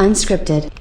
Unscripted.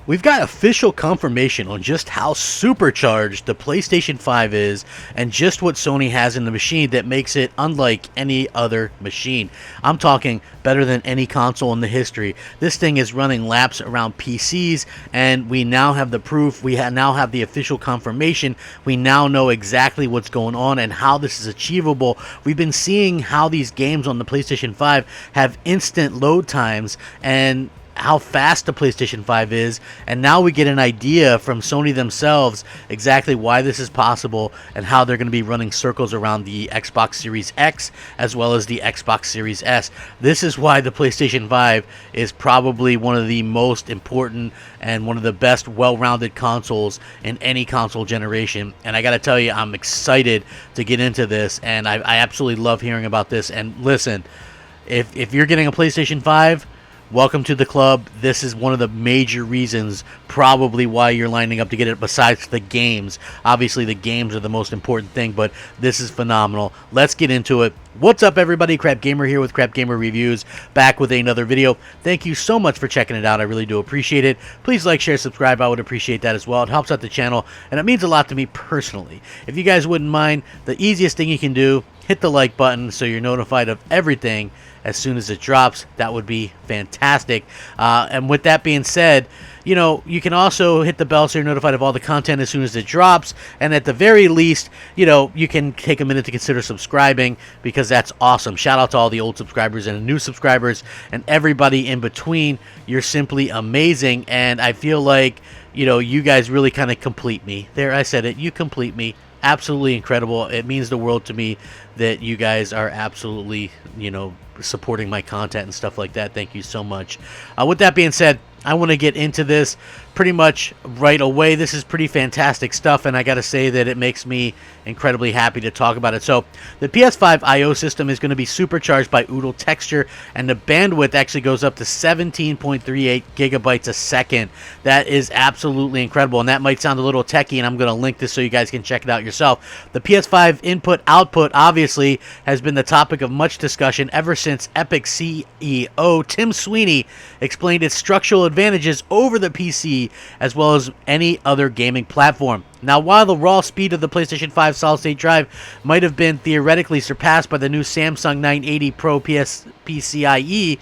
We've got official confirmation on just how supercharged the PlayStation 5 is and just what Sony has in the machine that makes it unlike any other machine. I'm talking better than any console in the history. This thing is running laps around PCs, and we now have the proof. We now have the official confirmation. We now know exactly what's going on and how this is achievable. We've been seeing how these games on the PlayStation 5 have instant load times and how fast the PlayStation 5 is, and now we get an idea from Sony themselves exactly why this is possible and how they're going to be running circles around the Xbox Series X as well as the Xbox Series S. This is why the PlayStation 5 is probably one of the most important and one of the best well-rounded consoles in any console generation, and I gotta tell you, I'm excited to get into this, and I absolutely love hearing about this. And listen, if you're getting a PlayStation 5, welcome to the club. This is one of the major reasons probably why you're lining up to get it, besides the games. Obviously, the games are the most important thing, but this is phenomenal. Let's get into it. What's up, everybody? Crapgamer here with Crapgamer Reviews, back with another video. Thank you so much for checking it out. I really do appreciate it. Please like, share, subscribe. I would appreciate that as well. It helps out the channel, and it means a lot to me personally. If you guys wouldn't mind, the easiest thing you can do, hit the like button so you're notified of everything as soon as it drops. That would be fantastic. And with that being said, you know, you can also hit the bell so you're notified of all the content as soon as it drops. And at the very least, you know, you can take a minute to consider subscribing, because that's awesome. Shout out to all the old subscribers and new subscribers and everybody in between. You're simply amazing. And I feel like, you know, you guys really kind of complete me. There, I said it. You complete me. Absolutely incredible. It means the world to me that you guys are absolutely, you know, supporting my content and stuff like that. Thank you so much. With that being said, I want to get into this pretty much right away. This is pretty fantastic stuff, and I got to say that it makes me incredibly happy to talk about it. So the PS5 I/O system is going to be supercharged by Oodle Texture, and the bandwidth actually goes up to 17.38 gigabytes a second. That is absolutely incredible, and that might sound a little techie, and I'm going to link this so you guys can check it out yourself. The PS5 input-output obviously has been the topic of much discussion ever since Epic CEO Tim Sweeney explained its structural advantages over the PC as well as any other gaming platform. Now, while the raw speed of the PlayStation 5 solid-state drive might have been theoretically surpassed by the new Samsung 980 Pro PCIe,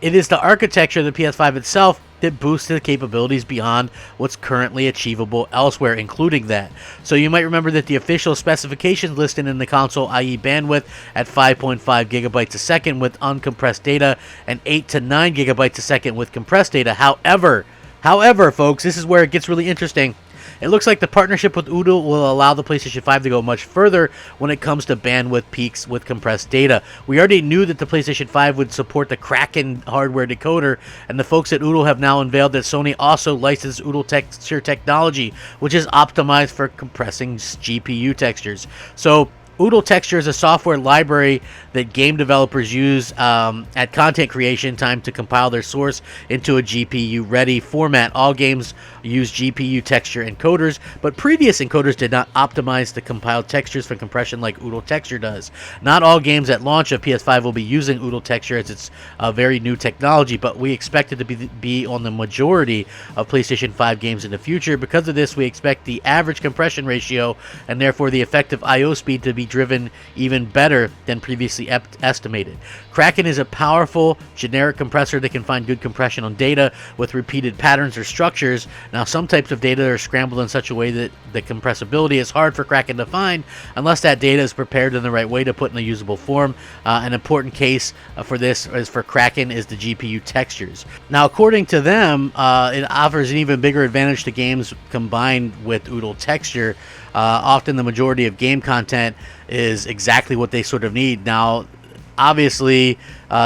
it is the architecture of the PS5 itself that boosts the capabilities beyond what's currently achievable elsewhere, including that. So you might remember that the official specifications listed in the console, i.e. bandwidth at 5.5 gigabytes a second with uncompressed data and 8 to 9 gigabytes a second with compressed data. However, folks, this is where it gets really interesting. It looks like the partnership with Oodle will allow the PlayStation 5 to go much further when it comes to bandwidth peaks with compressed data. We already knew that the PlayStation 5 would support the Kraken hardware decoder, and the folks at Oodle have now unveiled that Sony also licensed Oodle Texture technology, which is optimized for compressing GPU textures. So Oodle Texture is a software library that game developers use at content creation time to compile their source into a GPU-ready format. All games use GPU texture encoders, but previous encoders did not optimize the compiled textures for compression like Oodle Texture does. Not all games at launch of PS5 will be using Oodle Texture, as it's a very new technology, but we expect it to be on the majority of PlayStation 5 games in the future. Because of this, we expect the average compression ratio and therefore the effective I/O speed to be driven even better than previously estimated. Kraken is a powerful generic compressor that can find good compression on data with repeated patterns or structures. Now, some types of data are scrambled in such a way that the compressibility is hard for Kraken to find unless that data is prepared in the right way to put in a usable form. An important case for this is for Kraken is the GPU textures. Now, according to them, it offers an even bigger advantage to games combined with Oodle Texture. Often the majority of game content is exactly what they sort of need. Now, obviously,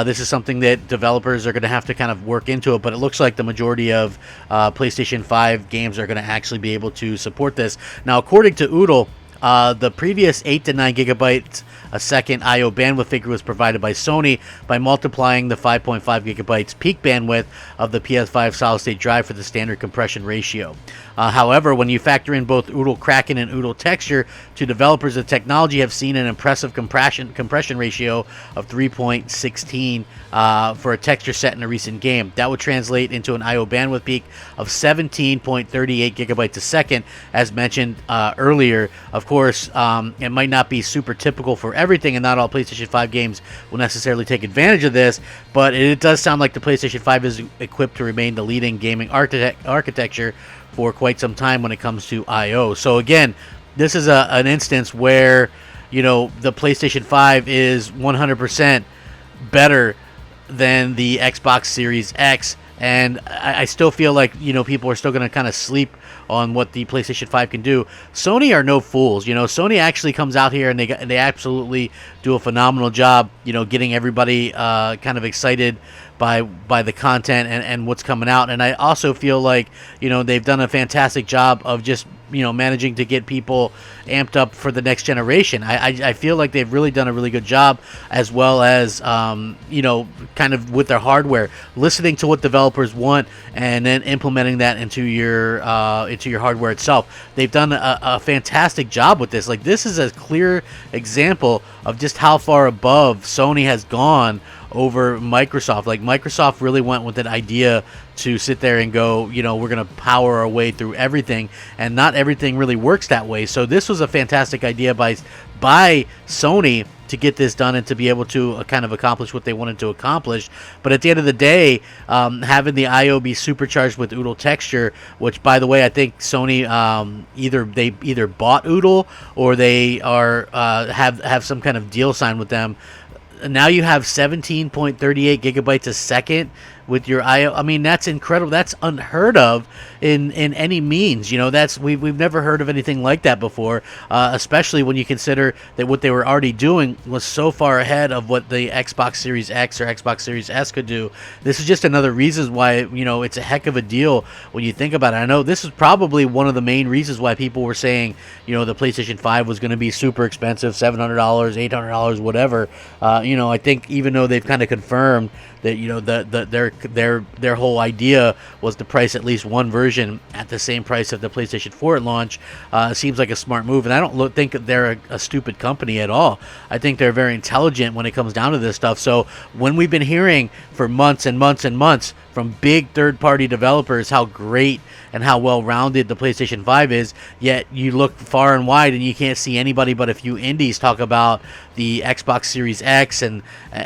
this is something that developers are going to have to kind of work into it, but it looks like the majority of PlayStation 5 games are going to actually be able to support this. Now, according to Oodle, the previous 8 to 9 gigabytes A second I/O bandwidth figure was provided by Sony by multiplying the 5.5 gigabytes peak bandwidth of the PS5 solid-state drive for the standard compression ratio. However, when you factor in both Oodle Kraken and Oodle Texture, two developers of technology have seen an impressive compression ratio of 3.16 for a texture set in a recent game. That would translate into an I/O bandwidth peak of 17.38 gigabytes a second, as mentioned earlier. Of course, it might not be super typical for everything, and not all PlayStation 5 games will necessarily take advantage of this, but it does sound like the PlayStation 5 is equipped to remain the leading gaming architecture for quite some time when it comes to I/O. So again, this is an instance where, you know, the PlayStation 5 is 100% better than the Xbox Series X, and I still feel like, you know, people are still going to kind of sleep on what the PlayStation 5 can do. Sony are no fools. You know, Sony actually comes out here and they absolutely do a phenomenal job, you know, getting everybody kind of excited by the content and what's coming out. And I also feel like, you know, they've done a fantastic job of just, you know, managing to get people amped up for the next generation. I feel like they've really done a really good job, as well as, you know, kind of with their hardware, listening to what developers want and then implementing that into your hardware itself. They've done a fantastic job with this. Like, this is a clear example of just how far above Sony has gone over Microsoft. Like, Microsoft really went with an idea to sit there and go, you know, we're going to power our way through everything, and not everything really works that way. So this was a fantastic idea by Sony to get this done and to be able to kind of accomplish what they wanted to accomplish. But at the end of the day, having the I/O be supercharged with Oodle Texture, which, by the way, I think Sony either bought Oodle or they are have some kind of deal signed with them. Now you have 17.38 gigabytes a second with your I/O. I mean, that's incredible. That's unheard of in any means. You know, that's we've never heard of anything like that before. Especially when you consider that what they were already doing was so far ahead of what the Xbox Series X or Xbox Series S could do. This is just another reason why, you know, it's a heck of a deal when you think about it. I know this is probably one of the main reasons why people were saying, you know, the PlayStation 5 was going to be super expensive, $700, $800, whatever. You know, I think even though they've kind of confirmed that, you know, their whole idea was to price at least one version at the same price of the PlayStation 4 at launch, seems like a smart move. And I don't think they're a stupid company at all. I think they're very intelligent when it comes down to this stuff. So when we've been hearing for months and months and months from big third-party developers how great and how well-rounded the PlayStation 5 is, yet you look far and wide and you can't see anybody but a few indies talk about the Xbox Series X, and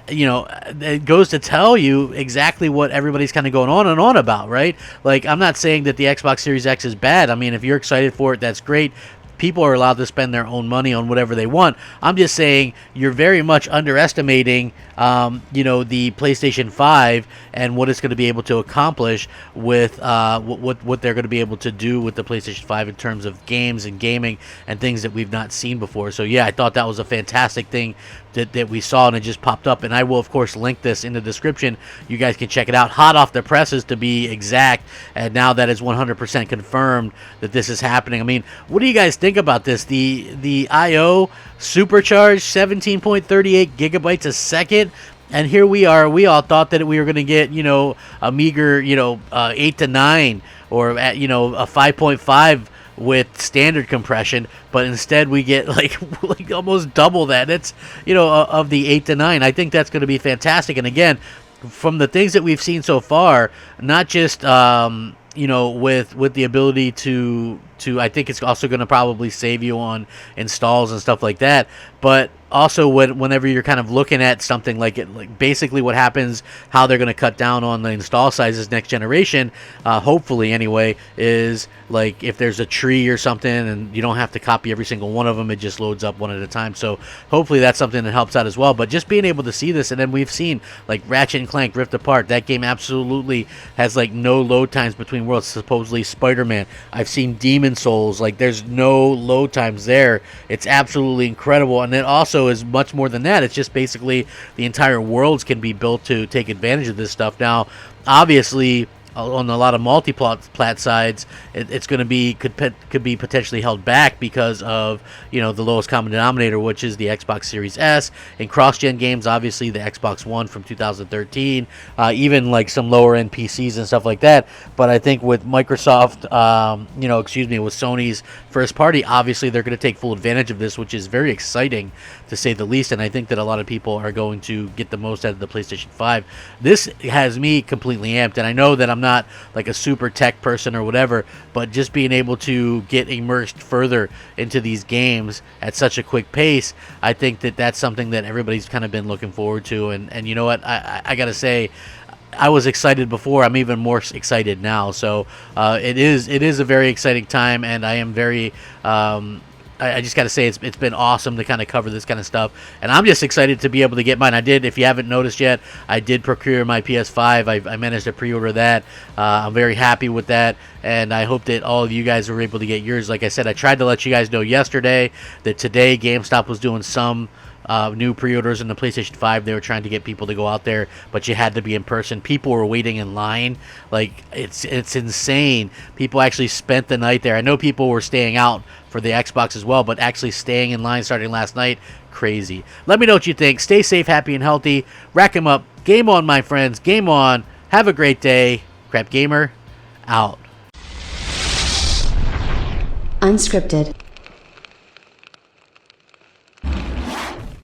you know, it goes to tell you exactly what everybody's kind of going on and on about, right? Like, I'm not saying that the Xbox Series X is bad. I mean, if you're excited for it, that's great. People are allowed to spend their own money on whatever they want. I'm just saying you're very much underestimating, you know, the PlayStation 5 and what it's going to be able to accomplish with what they're going to be able to do with the PlayStation 5 in terms of games and gaming and things that we've not seen before. So yeah, I thought that was a fantastic thing that we saw, and it just popped up. And I will, of course, link this in the description. You guys can check it out. Hot off the presses, to be exact. And now that is 100% confirmed that this is happening. I mean, what do you guys think about this? The I/O supercharged 17.38 gigabytes a second. And here we are. We all thought that we were going to get, you know, a meager, you know, 8 to 9, or at, you know, a 5.5 with standard compression, but instead we get like almost double that. It's, you know, of the 8 to 9. I think that's going to be fantastic. And again, from the things that we've seen so far, not just you know, with the ability to I think it's also going to probably save you on installs and stuff like that, but also whenever you're kind of looking at something like it, like basically what happens, how they're going to cut down on the install sizes next generation, hopefully anyway, is like if there's a tree or something and you don't have to copy every single one of them, it just loads up one at a time. So hopefully that's something that helps out as well. But just being able to see this, and then we've seen like Ratchet and Clank Rift Apart, that game absolutely has like no load times between worlds. Supposedly Spider-Man, I've seen Demon Souls, like there's no load times there. It's absolutely incredible. And it also is much more than that. It's just basically the entire worlds can be built to take advantage of this stuff. Now obviously on a lot of multi-plat sides, it's going to be could be potentially held back because of, you know, the lowest common denominator, which is the Xbox Series S. In cross-gen games, obviously the Xbox One from 2013, even like some lower-end PCs and stuff like that. But I think with Microsoft, with Sony's first party, obviously they're going to take full advantage of this, which is very exciting to say the least. And I think that a lot of people are going to get the most out of the PlayStation 5. This has me completely amped, and I know that I'm not like a super tech person or whatever, but just being able to get immersed further into these games at such a quick pace, I think that that's something that everybody's kind of been looking forward to. And you know what, I gotta say, I was excited before. I'm even more excited now. So it is a very exciting time, and I am very I just got to say, it's been awesome to kind of cover this kind of stuff, and I'm just excited to be able to get mine. I did, if you haven't noticed yet, I did procure my PS5. I managed to pre-order that. I'm very happy with that, and I hope that all of you guys were able to get yours. Like I said, I tried to let you guys know yesterday that today GameStop was doing some new pre-orders in the PlayStation 5. They were trying to get people to go out there, but you had to be in person. People were waiting in line. Like, it's insane. People actually spent the night there. I know people were staying out for the Xbox as well, but actually staying in line starting last night, crazy. Let me know what you think. Stay safe, happy, and healthy. Rack 'em up. Game on, my friends. Game on. Have a great day. Crapgamer, out. Unscripted.